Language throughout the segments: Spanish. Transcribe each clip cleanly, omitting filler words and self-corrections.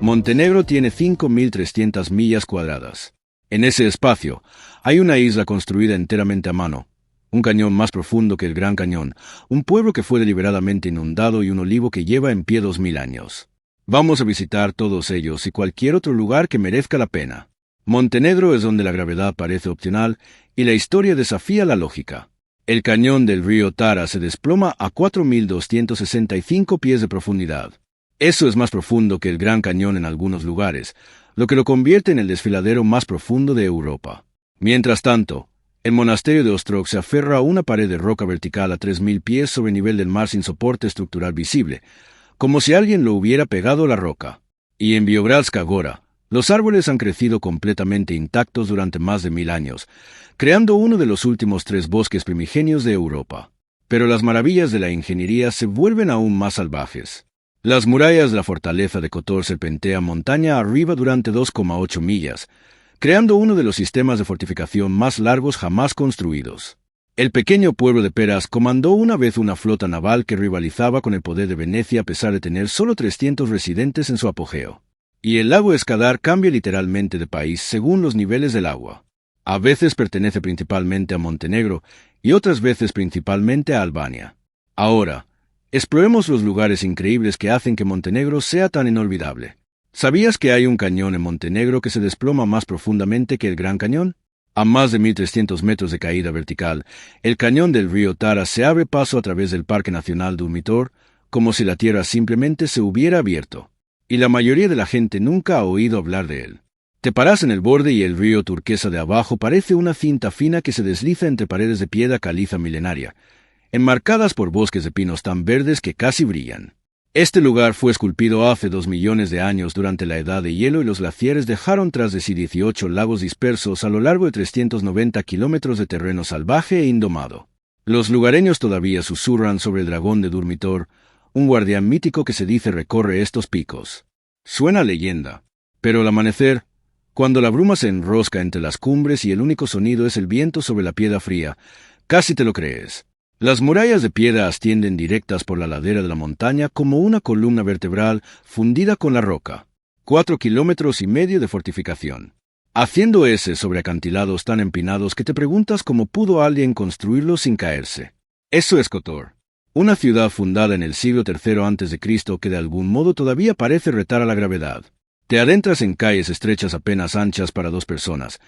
Montenegro tiene 5.300 millas cuadradas. En ese espacio hay una isla construida enteramente a mano, un cañón más profundo que el Gran Cañón, un pueblo que fue deliberadamente inundado y un olivo que lleva en pie 2000 años. Vamos a visitar todos ellos y cualquier otro lugar que merezca la pena. Montenegro es donde la gravedad parece opcional y la historia desafía la lógica. El cañón del río Tara se desploma a 4.265 pies de profundidad. Eso es más profundo que el Gran Cañón en algunos lugares, lo que lo convierte en el desfiladero más profundo de Europa. Mientras tanto, el monasterio de Ostrog se aferra a una pared de roca vertical a 3.000 pies sobre el nivel del mar sin soporte estructural visible, como si alguien lo hubiera pegado a la roca. Y en Biogradska Gora, los árboles han crecido completamente intactos durante más de 1000 años, creando uno de los últimos 3 bosques primigenios de Europa. Pero las maravillas de la ingeniería se vuelven aún más salvajes. Las murallas de la fortaleza de Kotor serpentean montaña arriba durante 2,8 millas, creando uno de los sistemas de fortificación más largos jamás construidos. El pequeño pueblo de Peras comandó una vez una flota naval que rivalizaba con el poder de Venecia a pesar de tener solo 300 residentes en su apogeo. Y el lago Escadar cambia literalmente de país según los niveles del agua. A veces pertenece principalmente a Montenegro y otras veces principalmente a Albania. Ahora, exploremos los lugares increíbles que hacen que Montenegro sea tan inolvidable. ¿Sabías que hay un cañón en Montenegro que se desploma más profundamente que el Gran Cañón? A más de 1.300 metros de caída vertical, el cañón del río Tara se abre paso a través del Parque Nacional Durmitor, como si la tierra simplemente se hubiera abierto. Y la mayoría de la gente nunca ha oído hablar de él. Te paras en el borde y el río turquesa de abajo parece una cinta fina que se desliza entre paredes de piedra caliza milenaria, enmarcadas por bosques de pinos tan verdes que casi brillan. Este lugar fue esculpido hace 2 millones de años durante la Edad de Hielo y los glaciares dejaron tras de sí 18 lagos dispersos a lo largo de 390 kilómetros de terreno salvaje e indomado. Los lugareños todavía susurran sobre el dragón de Durmitor, un guardián mítico que se dice recorre estos picos. Suena a leyenda, pero al amanecer, cuando la bruma se enrosca entre las cumbres y el único sonido es el viento sobre la piedra fría, casi te lo crees. Las murallas de piedra ascienden directas por la ladera de la montaña como una columna vertebral fundida con la roca. 4,5 kilómetros de fortificación. Haciendo ese sobre acantilados tan empinados que te preguntas cómo pudo alguien construirlo sin caerse. Eso es Kotor, una ciudad fundada en el siglo III a.C. que de algún modo todavía parece retar a la gravedad. Te adentras en calles estrechas apenas anchas para 2 personas,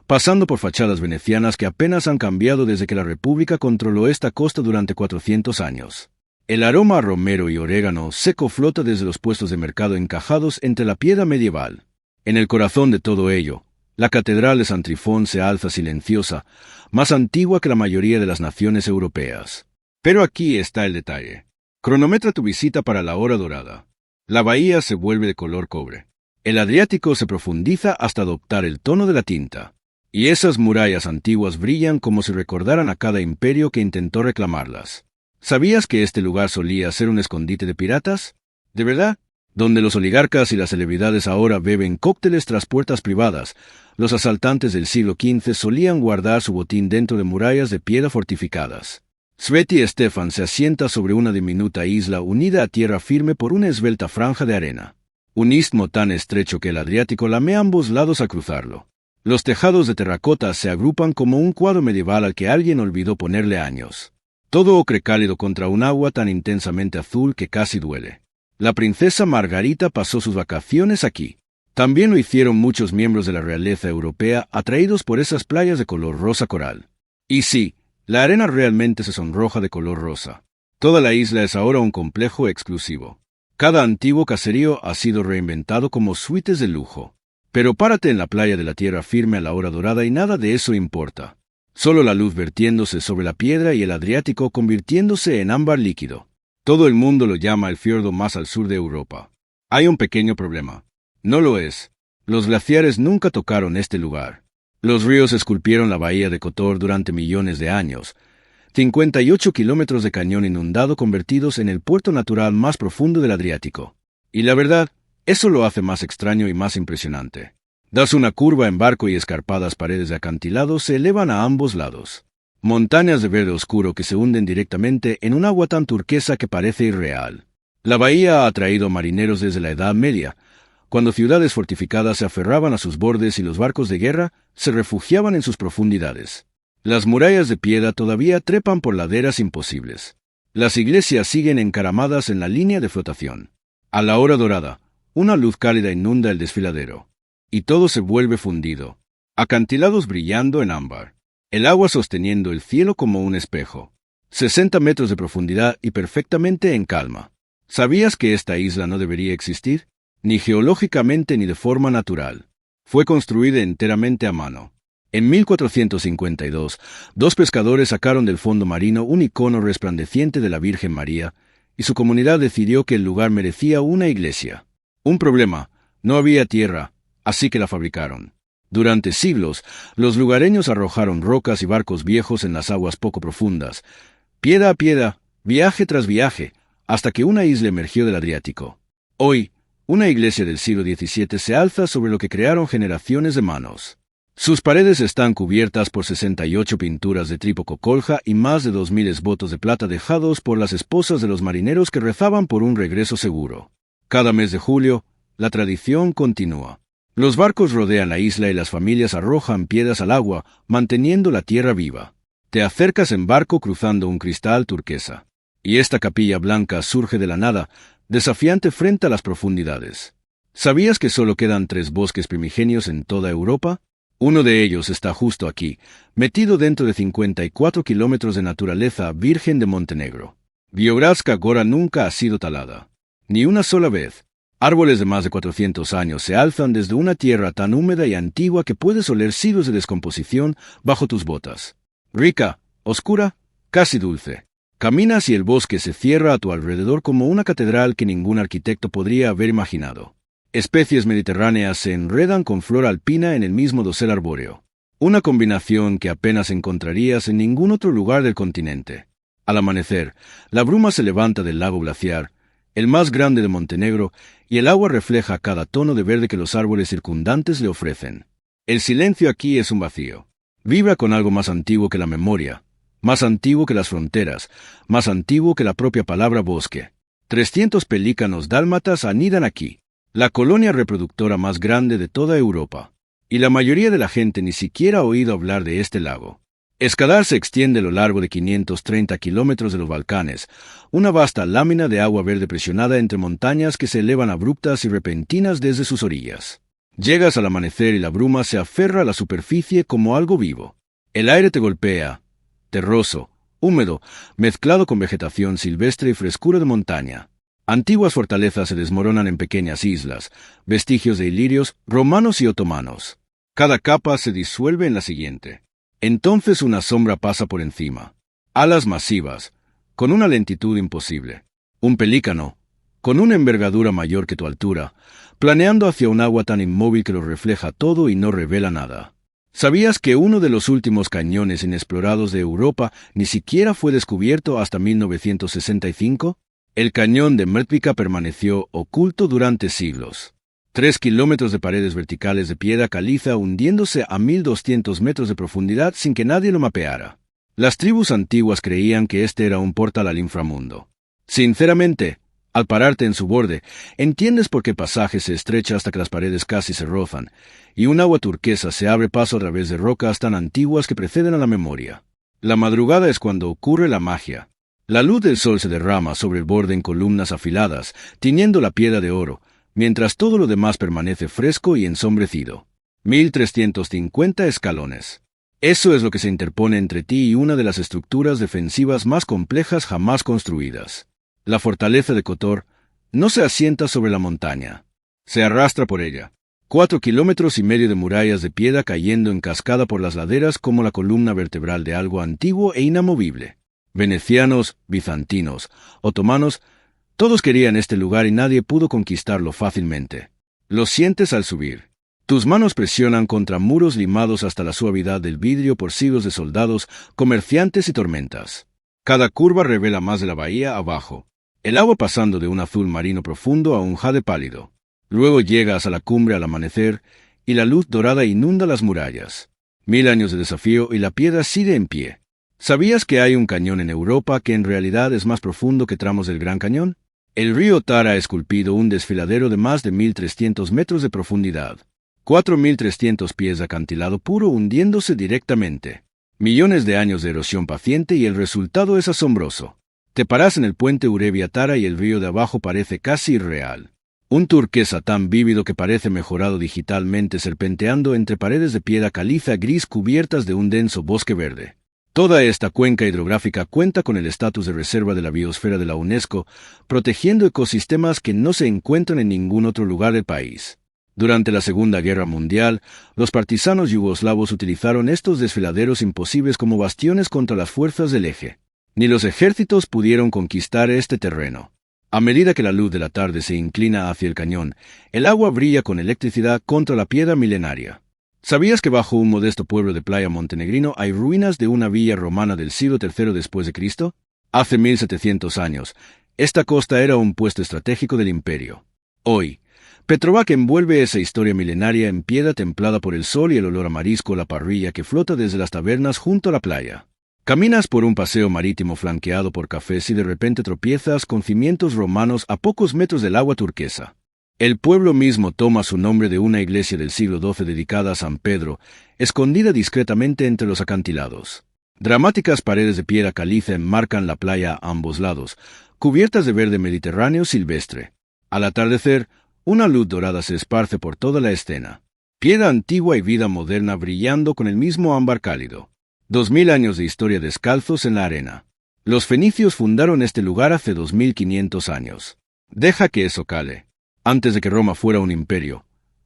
pasando por fachadas venecianas que apenas han cambiado desde que la República controló esta costa durante 400 años. El aroma a romero y orégano seco flota desde los puestos de mercado encajados entre la piedra medieval. En el corazón de todo ello, la Catedral de San Trifón se alza silenciosa, más antigua que la mayoría de las naciones europeas. Pero aquí está el detalle. Cronometra tu visita para la hora dorada. La bahía se vuelve de color cobre. El Adriático se profundiza hasta adoptar el tono de la tinta. Y esas murallas antiguas brillan como si recordaran a cada imperio que intentó reclamarlas. ¿Sabías que este lugar solía ser un escondite de piratas? ¿De verdad? Donde los oligarcas y las celebridades ahora beben cócteles tras puertas privadas, los asaltantes del siglo XV solían guardar su botín dentro de murallas de piedra fortificadas. Sveti Stefan se asienta sobre una diminuta isla unida a tierra firme por una esbelta franja de arena. Un istmo tan estrecho que el Adriático lame a ambos lados al cruzarlo. Los tejados de terracota se agrupan como un cuadro medieval al que alguien olvidó ponerle años. Todo ocre cálido contra un agua tan intensamente azul que casi duele. La princesa Margarita pasó sus vacaciones aquí. También lo hicieron muchos miembros de la realeza europea atraídos por esas playas de color rosa coral. Y sí, la arena realmente se sonroja de color rosa. Toda la isla es ahora un complejo exclusivo. Cada antiguo caserío ha sido reinventado como suites de lujo. Pero párate en la playa de la tierra firme a la hora dorada y nada de eso importa. Solo la luz vertiéndose sobre la piedra y el Adriático convirtiéndose en ámbar líquido. Todo el mundo lo llama el fiordo más al sur de Europa. Hay un pequeño problema. No lo es. Los glaciares nunca tocaron este lugar. Los ríos esculpieron la bahía de Kotor durante millones de años. 58 kilómetros de cañón inundado convertidos en el puerto natural más profundo del Adriático. Y la verdad, eso lo hace más extraño y más impresionante. Das una curva en barco y escarpadas paredes de acantilado se elevan a ambos lados. Montañas de verde oscuro que se hunden directamente en un agua tan turquesa que parece irreal. La bahía ha atraído marineros desde la Edad Media, cuando ciudades fortificadas se aferraban a sus bordes y los barcos de guerra se refugiaban en sus profundidades. Las murallas de piedra todavía trepan por laderas imposibles. Las iglesias siguen encaramadas en la línea de flotación. A la hora dorada, una luz cálida inunda el desfiladero. Y todo se vuelve fundido. Acantilados brillando en ámbar. El agua sosteniendo el cielo como un espejo. 60 metros de profundidad y perfectamente en calma. ¿Sabías que esta isla no debería existir? Ni geológicamente ni de forma natural. Fue construida enteramente a mano. En 1452, dos pescadores sacaron del fondo marino un icono resplandeciente de la Virgen María, y su comunidad decidió que el lugar merecía una iglesia. Un problema: no había tierra, así que la fabricaron. Durante siglos, los lugareños arrojaron rocas y barcos viejos en las aguas poco profundas, piedra a piedra, viaje tras viaje, hasta que una isla emergió del Adriático. Hoy, una iglesia del siglo XVII se alza sobre lo que crearon generaciones de manos. Sus paredes están cubiertas por 68 pinturas de trípoco colja y más de 2000 esbotos de plata dejados por las esposas de los marineros que rezaban por un regreso seguro. Cada mes de julio, la tradición continúa. Los barcos rodean la isla y las familias arrojan piedras al agua, manteniendo la tierra viva. Te acercas en barco cruzando un cristal turquesa. Y esta capilla blanca surge de la nada, desafiante frente a las profundidades. ¿Sabías que solo quedan 3 bosques primigenios en toda Europa? Uno de ellos está justo aquí, metido dentro de 54 kilómetros de naturaleza virgen de Montenegro. Biogradska Gora nunca ha sido talada. Ni una sola vez. Árboles de más de 400 años se alzan desde una tierra tan húmeda y antigua que puedes oler siglos de descomposición bajo tus botas. Rica, oscura, casi dulce. Caminas y el bosque se cierra a tu alrededor como una catedral que ningún arquitecto podría haber imaginado. Especies mediterráneas se enredan con flor alpina en el mismo dosel arbóreo. Una combinación que apenas encontrarías en ningún otro lugar del continente. Al amanecer, la bruma se levanta del lago glaciar, el más grande de Montenegro, y el agua refleja cada tono de verde que los árboles circundantes le ofrecen. El silencio aquí es un vacío. Vibra con algo más antiguo que la memoria, más antiguo que las fronteras, más antiguo que la propia palabra bosque. 300 pelícanos dálmatas anidan aquí, la colonia reproductora más grande de toda Europa. Y la mayoría de la gente ni siquiera ha oído hablar de este lago. Skadar se extiende a lo largo de 530 kilómetros de los Balcanes, una vasta lámina de agua verde presionada entre montañas que se elevan abruptas y repentinas desde sus orillas. Llegas al amanecer y la bruma se aferra a la superficie como algo vivo. El aire te golpea, terroso, húmedo, mezclado con vegetación silvestre y frescura de montaña. Antiguas fortalezas se desmoronan en pequeñas islas, vestigios de ilirios, romanos y otomanos. Cada capa se disuelve en la siguiente. Entonces una sombra pasa por encima. Alas masivas, con una lentitud imposible. Un pelícano, con una envergadura mayor que tu altura, planeando hacia un agua tan inmóvil que lo refleja todo y no revela nada. ¿Sabías que uno de los últimos cañones inexplorados de Europa ni siquiera fue descubierto hasta 1965? El cañón de Mrtvica permaneció oculto durante siglos. 3 kilómetros de paredes verticales de piedra caliza hundiéndose a 1200 metros de profundidad sin que nadie lo mapeara. Las tribus antiguas creían que este era un portal al inframundo. Sinceramente, al pararte en su borde, entiendes por qué el pasaje se estrecha hasta que las paredes casi se rozan, y un agua turquesa se abre paso a través de rocas tan antiguas que preceden a la memoria. La madrugada es cuando ocurre la magia. La luz del sol se derrama sobre el borde en columnas afiladas, tiñendo la piedra de oro, mientras todo lo demás permanece fresco y ensombrecido. 1350 escalones. Eso es lo que se interpone entre ti y una de las estructuras defensivas más complejas jamás construidas. La fortaleza de Kotor no se asienta sobre la montaña. Se arrastra por ella. 4,5 kilómetros de murallas de piedra cayendo en cascada por las laderas como la columna vertebral de algo antiguo e inamovible. Venecianos, bizantinos, otomanos, todos querían este lugar y nadie pudo conquistarlo fácilmente. Lo sientes al subir. Tus manos presionan contra muros limados hasta la suavidad del vidrio por siglos de soldados, comerciantes y tormentas. Cada curva revela más de la bahía abajo, el agua pasando de un azul marino profundo a un jade pálido. Luego llegas a la cumbre al amanecer y la luz dorada inunda las murallas. 1000 años de desafío y la piedra sigue en pie. ¿Sabías que hay un cañón en Europa que en realidad es más profundo que tramos del Gran Cañón? El río Tara ha esculpido un desfiladero de más de 1.300 metros de profundidad. 4.300 pies de acantilado puro hundiéndose directamente. Millones de años de erosión paciente y el resultado es asombroso. Te paras en el puente Urevia-Tara y el río de abajo parece casi irreal. Un turquesa tan vívido que parece mejorado digitalmente serpenteando entre paredes de piedra caliza gris cubiertas de un denso bosque verde. Toda esta cuenca hidrográfica cuenta con el estatus de reserva de la biosfera de la UNESCO, protegiendo ecosistemas que no se encuentran en ningún otro lugar del país. Durante la Segunda Guerra Mundial, los partisanos yugoslavos utilizaron estos desfiladeros imposibles como bastiones contra las fuerzas del eje. Ni los ejércitos pudieron conquistar este terreno. A medida que la luz de la tarde se inclina hacia el cañón, el agua brilla con electricidad contra la piedra milenaria. ¿Sabías que bajo un modesto pueblo de playa montenegrino hay ruinas de una villa romana del siglo III después de Cristo? Hace 1700 años, esta costa era un puesto estratégico del imperio. Hoy, Petrovac envuelve esa historia milenaria en piedra templada por el sol y el olor a marisco a la parrilla que flota desde las tabernas junto a la playa. Caminas por un paseo marítimo flanqueado por cafés y de repente tropiezas con cimientos romanos a pocos metros del agua turquesa. El pueblo mismo toma su nombre de una iglesia del siglo XII dedicada a San Pedro, escondida discretamente entre los acantilados. Dramáticas paredes de piedra caliza enmarcan la playa a ambos lados, cubiertas de verde mediterráneo silvestre. Al atardecer, una luz dorada se esparce por toda la escena. Piedra antigua y vida moderna brillando con el mismo ámbar cálido. 2000 años de historia descalzos en la arena. Los fenicios fundaron este lugar hace 2500 años. Deja que eso cale. Antes de que Roma fuera un imperio,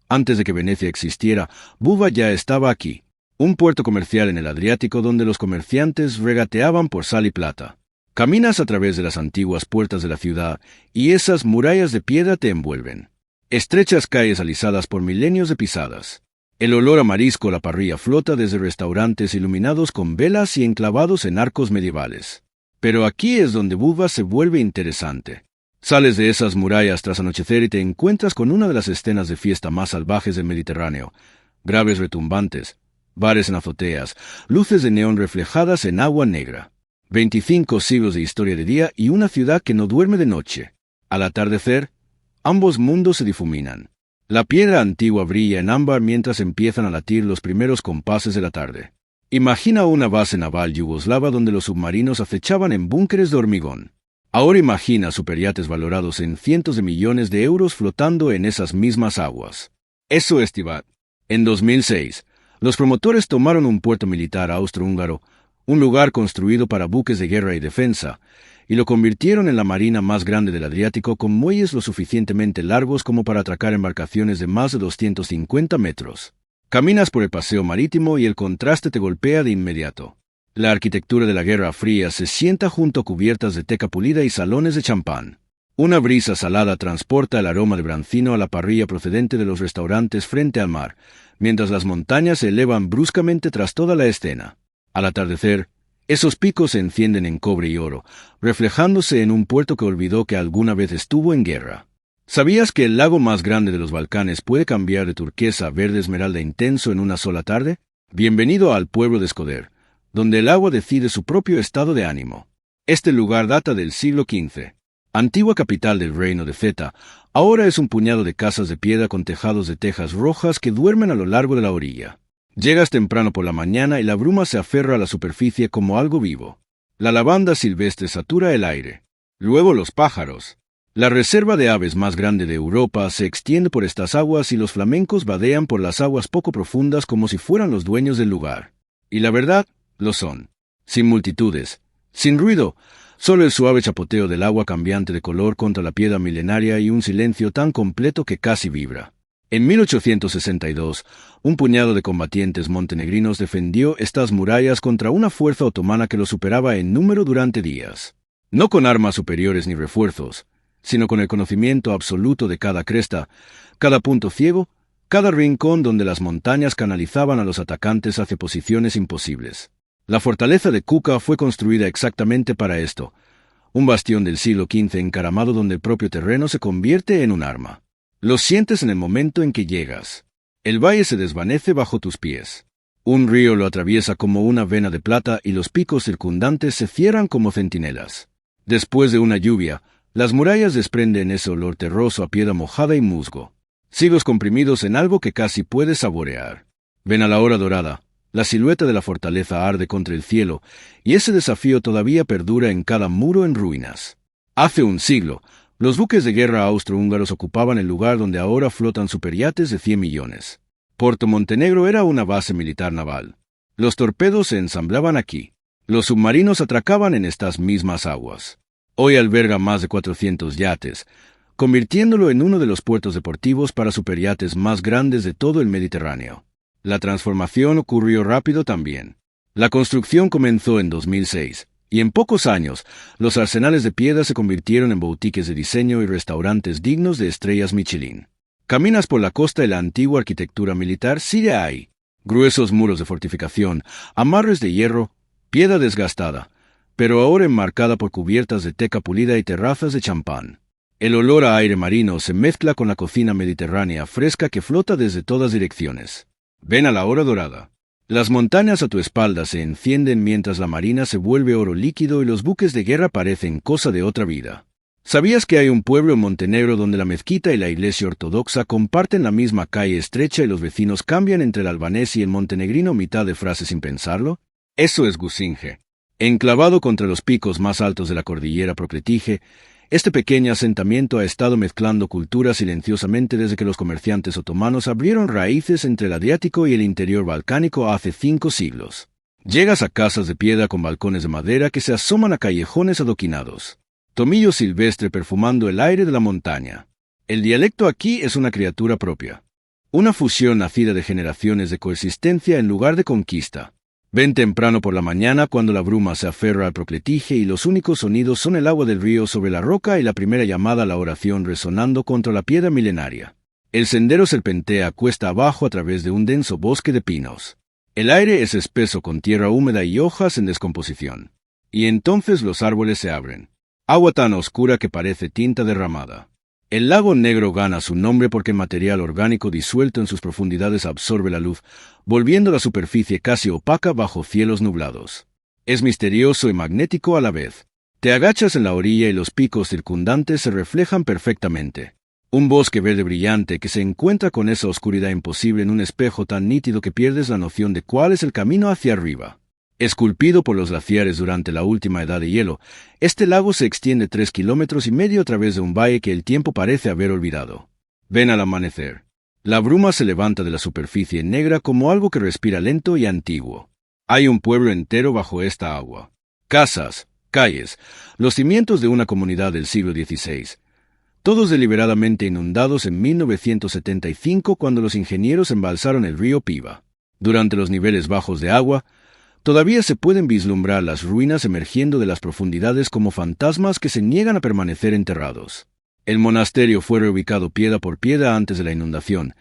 antes de que Venecia existiera, Buva ya estaba aquí. Un puerto comercial en el Adriático donde los comerciantes regateaban por sal y plata. Caminas a través de las antiguas puertas de la ciudad y esas murallas de piedra te envuelven. Estrechas calles alisadas por milenios de pisadas. El olor a marisco a la parrilla flota desde restaurantes iluminados con velas y enclavados en arcos medievales. Pero aquí es donde Buva se vuelve interesante. Sales de esas murallas tras anochecer y te encuentras con una de las escenas de fiesta más salvajes del Mediterráneo. Graves retumbantes, bares en azoteas, luces de neón reflejadas en agua negra. 25 siglos de historia de día y una ciudad que no duerme de noche. Al atardecer, ambos mundos se difuminan. La piedra antigua brilla en ámbar mientras empiezan a latir los primeros compases de la tarde. Imagina una base naval yugoslava donde los submarinos acechaban en búnkeres de hormigón. Ahora imagina superyates valorados en cientos de millones de euros flotando en esas mismas aguas. Eso es Tivat. En 2006, los promotores tomaron un puerto militar austrohúngaro, un lugar construido para buques de guerra y defensa, y lo convirtieron en la marina más grande del Adriático con muelles lo suficientemente largos como para atracar embarcaciones de más de 250 metros. Caminas por el paseo marítimo y el contraste te golpea de inmediato. La arquitectura de la Guerra Fría se sienta junto a cubiertas de teca pulida y salones de champán. Una brisa salada transporta el aroma de brancino a la parrilla procedente de los restaurantes frente al mar, mientras las montañas se elevan bruscamente tras toda la escena. Al atardecer, esos picos se encienden en cobre y oro, reflejándose en un puerto que olvidó que alguna vez estuvo en guerra. ¿Sabías que el lago más grande de los Balcanes puede cambiar de turquesa a verde esmeralda intenso en una sola tarde? Bienvenido al pueblo de Skoder, donde el agua decide su propio estado de ánimo. Este lugar data del siglo XV. Antigua capital del reino de Zeta, ahora es un puñado de casas de piedra con tejados de tejas rojas que duermen a lo largo de la orilla. Llegas temprano por la mañana y la bruma se aferra a la superficie como algo vivo. La lavanda silvestre satura el aire. Luego los pájaros. La reserva de aves más grande de Europa se extiende por estas aguas y los flamencos vadean por las aguas poco profundas como si fueran los dueños del lugar. Y la verdad, lo son. Sin multitudes, sin ruido, solo el suave chapoteo del agua cambiante de color contra la piedra milenaria y un silencio tan completo que casi vibra. En 1862, un puñado de combatientes montenegrinos defendió estas murallas contra una fuerza otomana que los superaba en número durante días. No con armas superiores ni refuerzos, sino con el conocimiento absoluto de cada cresta, cada punto ciego, cada rincón donde las montañas canalizaban a los atacantes hacia posiciones imposibles. La fortaleza de Kuka fue construida exactamente para esto, un bastión del siglo XV encaramado donde el propio terreno se convierte en un arma. Lo sientes en el momento en que llegas. El valle se desvanece bajo tus pies. Un río lo atraviesa como una vena de plata y los picos circundantes se cierran como centinelas. Después de una lluvia, Las murallas desprenden ese olor terroso a piedra mojada y musgo. Siglos comprimidos en algo que casi puedes saborear. Ven a la hora dorada. La silueta de la fortaleza arde contra el cielo, y ese desafío todavía perdura en cada muro en ruinas. Hace un siglo, los buques de guerra austrohúngaros ocupaban el lugar donde ahora flotan superyates de 100 millones. Puerto Montenegro era una base militar naval. Los torpedos se ensamblaban aquí. Los submarinos atracaban en estas mismas aguas. Hoy alberga más de 400 yates, convirtiéndolo en uno de los puertos deportivos para superyates más grandes de todo el Mediterráneo. La transformación ocurrió rápido también. La construcción comenzó en 2006, y en pocos años, los arsenales de piedra se convirtieron en boutiques de diseño y restaurantes dignos de estrellas Michelin. Caminas por la costa y la antigua arquitectura militar sigue ahí. Gruesos muros de fortificación, amarres de hierro, piedra desgastada, pero ahora enmarcada por cubiertas de teca pulida y terrazas de champán. El olor a aire marino se mezcla con la cocina mediterránea fresca que flota desde todas direcciones. Ven a la hora dorada. Las montañas a tu espalda se encienden mientras la marina se vuelve oro líquido y los buques de guerra parecen cosa de otra vida. ¿Sabías que hay un pueblo en Montenegro donde la mezquita y la iglesia ortodoxa comparten la misma calle estrecha y los vecinos cambian entre el albanés y el montenegrino mitad de frase sin pensarlo? Eso es Gusinje. Enclavado contra los picos más altos de la cordillera Prokletije, este pequeño asentamiento ha estado mezclando culturas silenciosamente desde que los comerciantes otomanos abrieron raíces entre el Adriático y el interior balcánico hace 5 siglos. Llegas a casas de piedra con balcones de madera que se asoman a callejones adoquinados. Tomillo silvestre perfumando el aire de la montaña. El dialecto aquí es una criatura propia. Una fusión nacida de generaciones de coexistencia en lugar de conquista. Ven temprano por la mañana cuando la bruma se aferra al Prokletije y los únicos sonidos son el agua del río sobre la roca y la primera llamada a la oración resonando contra la piedra milenaria. El sendero serpentea cuesta abajo a través de un denso bosque de pinos. El aire es espeso con tierra húmeda y hojas en descomposición. Y entonces los árboles se abren. Agua tan oscura que parece tinta derramada. El lago Negro gana su nombre porque el material orgánico disuelto en sus profundidades absorbe la luz, volviendo la superficie casi opaca bajo cielos nublados. Es misterioso y magnético a la vez. Te agachas en la orilla y los picos circundantes se reflejan perfectamente. Un bosque verde brillante que se encuentra con esa oscuridad imposible en un espejo tan nítido que pierdes la noción de cuál es el camino hacia arriba. Esculpido por los glaciares durante la última edad de hielo, este lago se extiende 3,5 kilómetros a través de un valle que el tiempo parece haber olvidado. Ven al amanecer. La bruma se levanta de la superficie negra como algo que respira lento y antiguo. Hay un pueblo entero bajo esta agua. Casas, calles, los cimientos de una comunidad del siglo XVI. Todos deliberadamente inundados en 1975 cuando los ingenieros embalsaron el río Piva. Durante los niveles bajos de agua, todavía se pueden vislumbrar las ruinas emergiendo de las profundidades como fantasmas que se niegan a permanecer enterrados. El monasterio fue reubicado piedra por piedra antes de la inundación,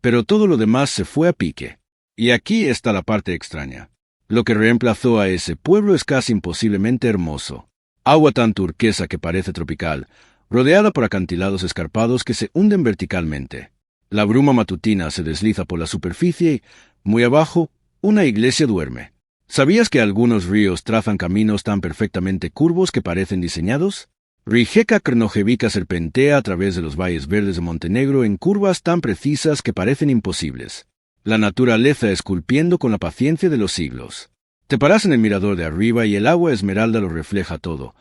pero todo lo demás se fue a pique. Y aquí está la parte extraña. Lo que reemplazó a ese pueblo es casi imposiblemente hermoso. Agua tan turquesa que parece tropical, rodeada por acantilados escarpados que se hunden verticalmente. La bruma matutina se desliza por la superficie y, muy abajo, una iglesia duerme. ¿Sabías que algunos ríos trazan caminos tan perfectamente curvos que parecen diseñados? Rijeka Crnojevica serpentea a través de los valles verdes de Montenegro en curvas tan precisas que parecen imposibles. La naturaleza esculpiendo con la paciencia de los siglos. Te paras en el mirador de arriba y el agua esmeralda lo refleja todo.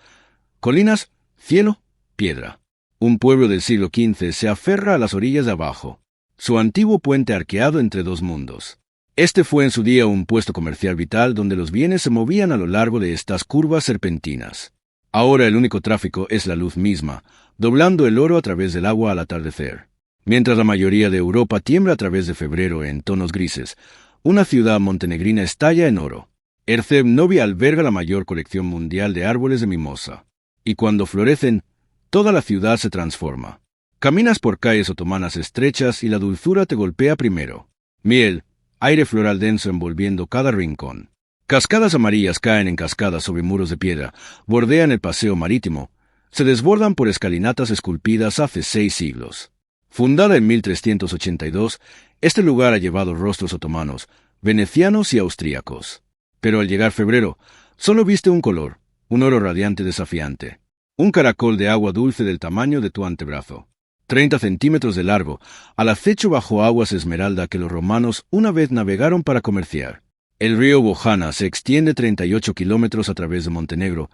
Colinas, cielo, piedra. Un pueblo del siglo XV se aferra a las orillas de abajo. Su antiguo puente arqueado entre dos mundos. Este fue en su día un puesto comercial vital donde los bienes se movían a lo largo de estas curvas serpentinas. Ahora el único tráfico es la luz misma, doblando el oro a través del agua al atardecer. Mientras la mayoría de Europa tiembla a través de febrero en tonos grises, una ciudad montenegrina estalla en oro. Ercep Novi alberga la mayor colección mundial de árboles de mimosa. Y cuando florecen, toda la ciudad se transforma. Caminas por calles otomanas estrechas y la dulzura te golpea primero. Miel, aire floral denso envolviendo cada rincón. Cascadas amarillas caen en cascadas sobre muros de piedra, bordean el paseo marítimo, se desbordan por escalinatas esculpidas hace 6 siglos. Fundada en 1382, este lugar ha llevado rostros otomanos, venecianos y austríacos. Pero al llegar febrero, solo viste un color, un oro radiante desafiante. Un caracol de agua dulce del tamaño de tu antebrazo. 30 centímetros de largo, al acecho bajo aguas esmeralda que los romanos una vez navegaron para comerciar. El río Bojana se extiende 38 kilómetros a través de Montenegro,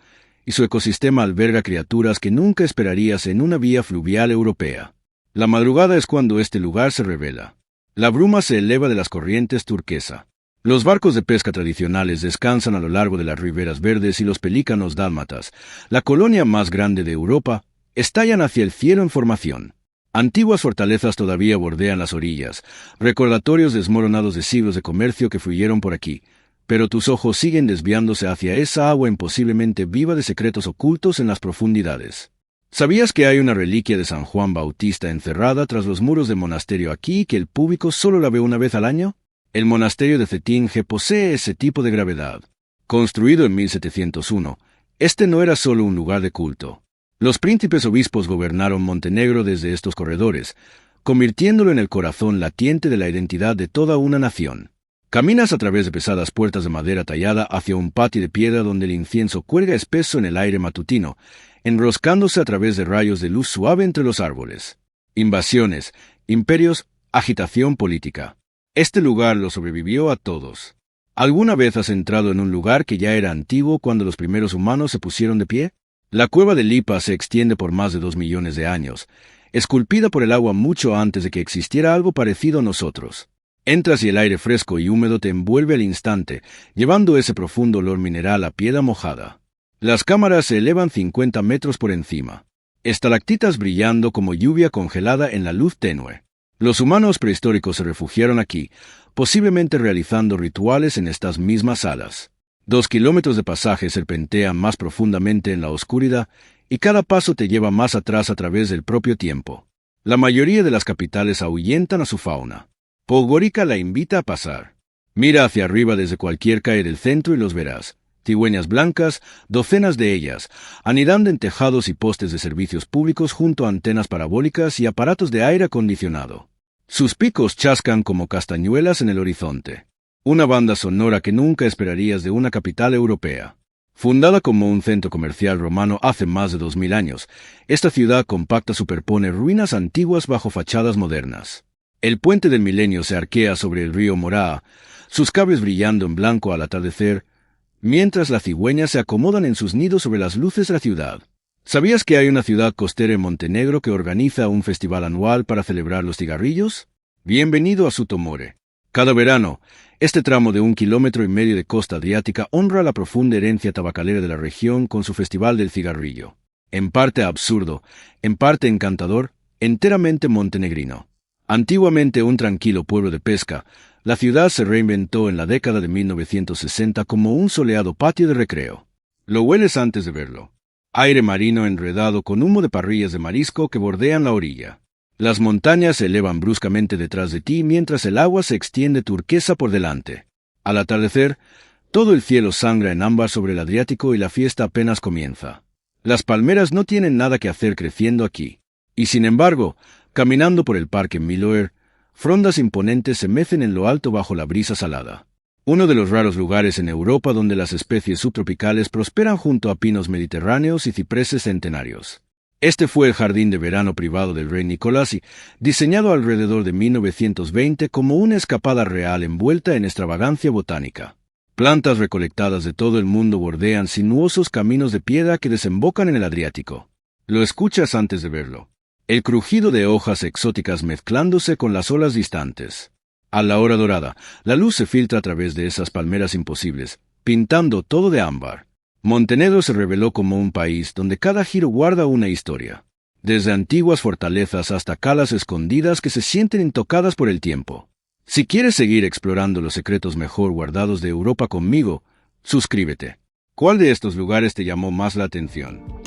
y su ecosistema alberga criaturas que nunca esperarías en una vía fluvial europea. La madrugada es cuando este lugar se revela. La bruma se eleva de las corrientes turquesa. Los barcos de pesca tradicionales descansan a lo largo de las riberas verdes y los pelícanos dálmatas, la colonia más grande de Europa, estallan hacia el cielo en formación. Antiguas fortalezas todavía bordean las orillas, recordatorios desmoronados de siglos de comercio que fluyeron por aquí, pero tus ojos siguen desviándose hacia esa agua imposiblemente viva de secretos ocultos en las profundidades. ¿Sabías que hay una reliquia de San Juan Bautista encerrada tras los muros del monasterio aquí y que el público solo la ve una vez al año? El monasterio de Cetinje posee ese tipo de gravedad. Construido en 1701, este no era solo un lugar de culto. Los príncipes obispos gobernaron Montenegro desde estos corredores, convirtiéndolo en el corazón latiente de la identidad de toda una nación. Caminas a través de pesadas puertas de madera tallada hacia un patio de piedra donde el incienso cuelga espeso en el aire matutino, enroscándose a través de rayos de luz suave entre los árboles. Invasiones, imperios, agitación política. Este lugar lo sobrevivió a todos. ¿Alguna vez has entrado en un lugar que ya era antiguo cuando los primeros humanos se pusieron de pie? La cueva de Lipa se extiende por más de 2 millones de años, esculpida por el agua mucho antes de que existiera algo parecido a nosotros. Entras y el aire fresco y húmedo te envuelve al instante, llevando ese profundo olor mineral a piedra mojada. Las cámaras se elevan 50 metros por encima. Estalactitas brillando como lluvia congelada en la luz tenue. Los humanos prehistóricos se refugiaron aquí, posiblemente realizando rituales en estas mismas salas. 2 kilómetros de pasaje serpentean más profundamente en la oscuridad y cada paso te lleva más atrás a través del propio tiempo. La mayoría de las capitales ahuyentan a su fauna. Podgorica la invita a pasar. Mira hacia arriba desde cualquier calle del centro y los verás. Cigüeñas blancas, docenas de ellas, anidando en tejados y postes de servicios públicos junto a antenas parabólicas y aparatos de aire acondicionado. Sus picos chascan como castañuelas en el horizonte. Una banda sonora que nunca esperarías de una capital europea. Fundada como un centro comercial romano hace más de 2000 años, esta ciudad compacta superpone ruinas antiguas bajo fachadas modernas. El puente del milenio se arquea sobre el río Moraa, sus cables brillando en blanco al atardecer, mientras las cigüeñas se acomodan en sus nidos sobre las luces de la ciudad. ¿Sabías que hay una ciudad costera en Montenegro que organiza un festival anual para celebrar los cigarrillos? Bienvenido a Sutomore. Cada verano, este tramo de 1,5 kilómetros de costa adriática honra la profunda herencia tabacalera de la región con su festival del cigarrillo. En parte absurdo, en parte encantador, enteramente montenegrino. Antiguamente un tranquilo pueblo de pesca, la ciudad se reinventó en la década de 1960 como un soleado patio de recreo. Lo hueles antes de verlo. Aire marino enredado con humo de parrillas de marisco que bordean la orilla. Las montañas se elevan bruscamente detrás de ti mientras el agua se extiende turquesa por delante. Al atardecer, todo el cielo sangra en ámbar sobre el Adriático y la fiesta apenas comienza. Las palmeras no tienen nada que hacer creciendo aquí. Y sin embargo, caminando por el parque Miloer, frondas imponentes se mecen en lo alto bajo la brisa salada. Uno de los raros lugares en Europa donde las especies subtropicales prosperan junto a pinos mediterráneos y cipreses centenarios. Este fue el jardín de verano privado del rey Nicolás, diseñado alrededor de 1920 como una escapada real envuelta en extravagancia botánica. Plantas recolectadas de todo el mundo bordean sinuosos caminos de piedra que desembocan en el Adriático. Lo escuchas antes de verlo. El crujido de hojas exóticas mezclándose con las olas distantes. A la hora dorada, la luz se filtra a través de esas palmeras imposibles, pintando todo de ámbar. Montenegro se reveló como un país donde cada giro guarda una historia. Desde antiguas fortalezas hasta calas escondidas que se sienten intocadas por el tiempo. Si quieres seguir explorando los secretos mejor guardados de Europa conmigo, suscríbete. ¿Cuál de estos lugares te llamó más la atención?